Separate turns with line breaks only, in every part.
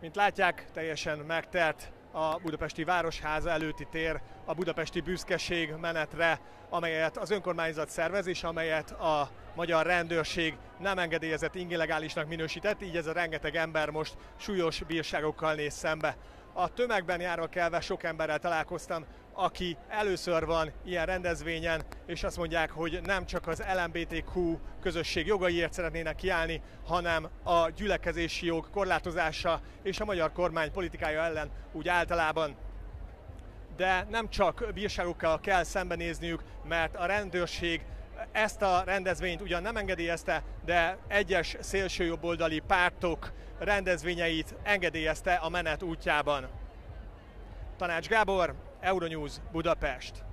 Mint látják, teljesen megtelt a budapesti Városháza előtti tér a budapesti büszkeség menetre, amelyet az önkormányzat szervez, és amelyet a magyar rendőrség nem engedélyezett illegálisnak minősített, így ez a rengeteg ember most súlyos bírságokkal néz szembe. A tömegben járva kelve sok emberrel találkoztam, aki először van ilyen rendezvényen, és azt mondják, hogy nem csak az LMBTQ közösség jogaiért szeretnének kiállni, hanem a gyülekezési jog korlátozása és a magyar kormány politikája ellen úgy általában. De nem csak bírságokkal kell szembenézniük, mert a rendőrség ezt a rendezvényt ugyan nem engedélyezte, de egyes szélsőjobboldali pártok rendezvényeit engedélyezte a menet útjában. Tanács Gábor, Euronews, Budapest.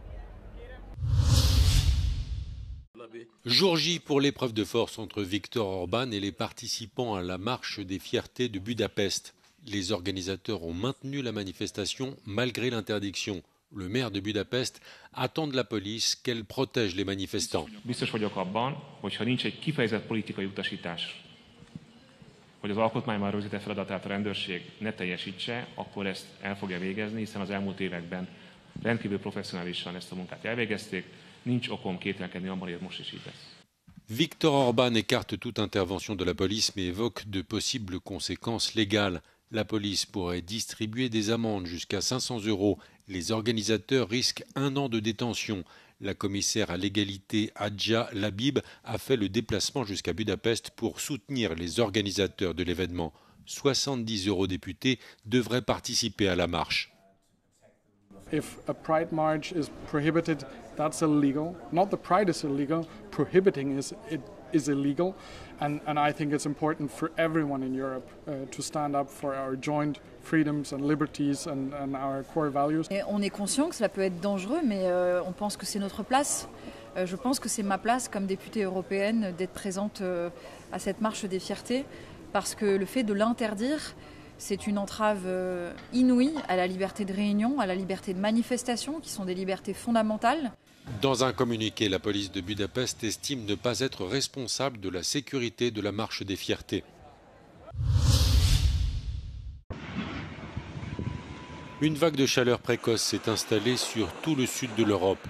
Jour J pour l'épreuve de force entre Viktor Orban et les participants à la marche des fiertés de Budapest. Les organisateurs ont maintenu la manifestation malgré l'interdiction. Le maire de Budapest attend de la police qu'elle protège les manifestants.
Biztos vagyok abban, hogyha nincs egy kifejezett politikai utasítás, hogy az alkotmányban rögzített feladatát a rendőrség ne teljesítse, akkor ezt el fogja végezni, hiszen az elmúlt években rendkívül professzionálisan ezt a munkát elvégezték. Nincs okom kételkedni abban, hogy most is így lesz.
Viktor Orban écarte toute intervention de la police mais évoque de possibles conséquences légales. La police pourrait distribuer des amendes jusqu'à 500 €. Les organisateurs risquent 1 an de détention. La commissaire à l'égalité Hadja Labib a fait le déplacement jusqu'à Budapest pour soutenir les organisateurs de l'événement. 70 eurodéputés devraient participer à la marche.
If a pride march is prohibited, that's illegal. Not the pride is illegal, prohibiting is illegal. And I think it's important for everyone in Europe to stand up for our joint freedoms and liberties and our core values.
Et on est conscient que cela peut être dangereux, mais on pense que c'est notre place. Je pense que c'est ma place comme députée européenne d'être présente à cette marche des fiertés, parce que le fait de l'interdire, c'est une entrave inouïe à la liberté de réunion, à la liberté de manifestation, qui sont des libertés fondamentales.
Dans un communiqué, la police de Budapest estime ne pas être responsable de la sécurité de la marche des fiertés. Une vague de chaleur précoce s'est installée sur tout le sud de l'Europe.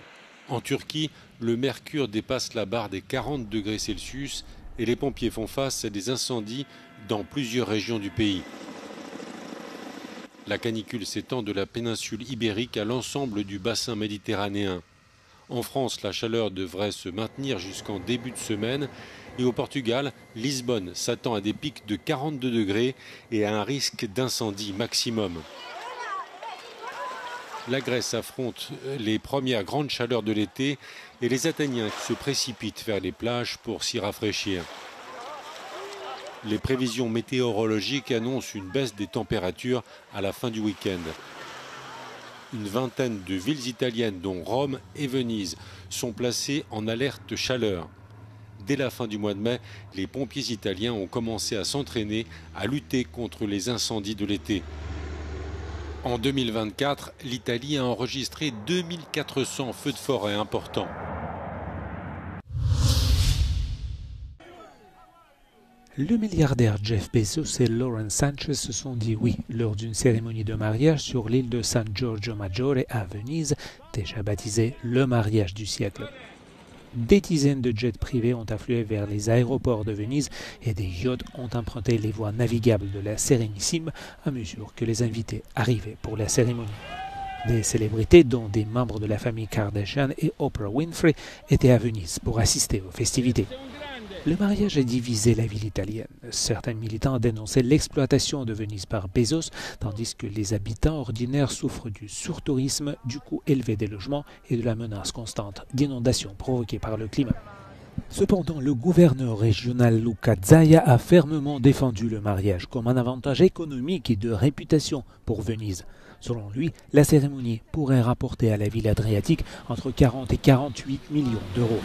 En Turquie, le mercure dépasse la barre des 40 degrés Celsius et les pompiers font face à des incendies dans plusieurs régions du pays. La canicule s'étend de la péninsule ibérique à l'ensemble du bassin méditerranéen. En France, la chaleur devrait se maintenir jusqu'en début de semaine. Et au Portugal, Lisbonne s'attend à des pics de 42 degrés et à un risque d'incendie maximum. La Grèce affronte les premières grandes chaleurs de l'été et les Athéniens se précipitent vers les plages pour s'y rafraîchir. Les prévisions météorologiques annoncent une baisse des températures à la fin du week-end. Une vingtaine de villes italiennes, dont Rome et Venise, sont placées en alerte chaleur. Dès la fin du mois de mai, les pompiers italiens ont commencé à s'entraîner à lutter contre les incendies de l'été. En 2024, l'Italie a enregistré 2400 feux de forêt importants.
Le milliardaire Jeff Bezos et Lauren Sanchez se sont dit oui lors d'une cérémonie de mariage sur l'île de San Giorgio Maggiore à Venise, déjà baptisée le mariage du siècle. Des dizaines de jets privés ont afflué vers les aéroports de Venise et des yachts ont emprunté les voies navigables de la Sérénissime à mesure que les invités arrivaient pour la cérémonie. Des célébrités, dont des membres de la famille Kardashian et Oprah Winfrey, étaient à Venise pour assister aux festivités. Le mariage a divisé la ville italienne. Certains militants dénonçaient l'exploitation de Venise par Bezos, tandis que les habitants ordinaires souffrent du surtourisme, du coût élevé des logements et de la menace constante d'inondations provoquées par le climat. Cependant, le gouverneur régional Luca Zaia a fermement défendu le mariage comme un avantage économique et de réputation pour Venise. Selon lui, la cérémonie pourrait rapporter à la ville adriatique entre 40 et 48 millions d'euros.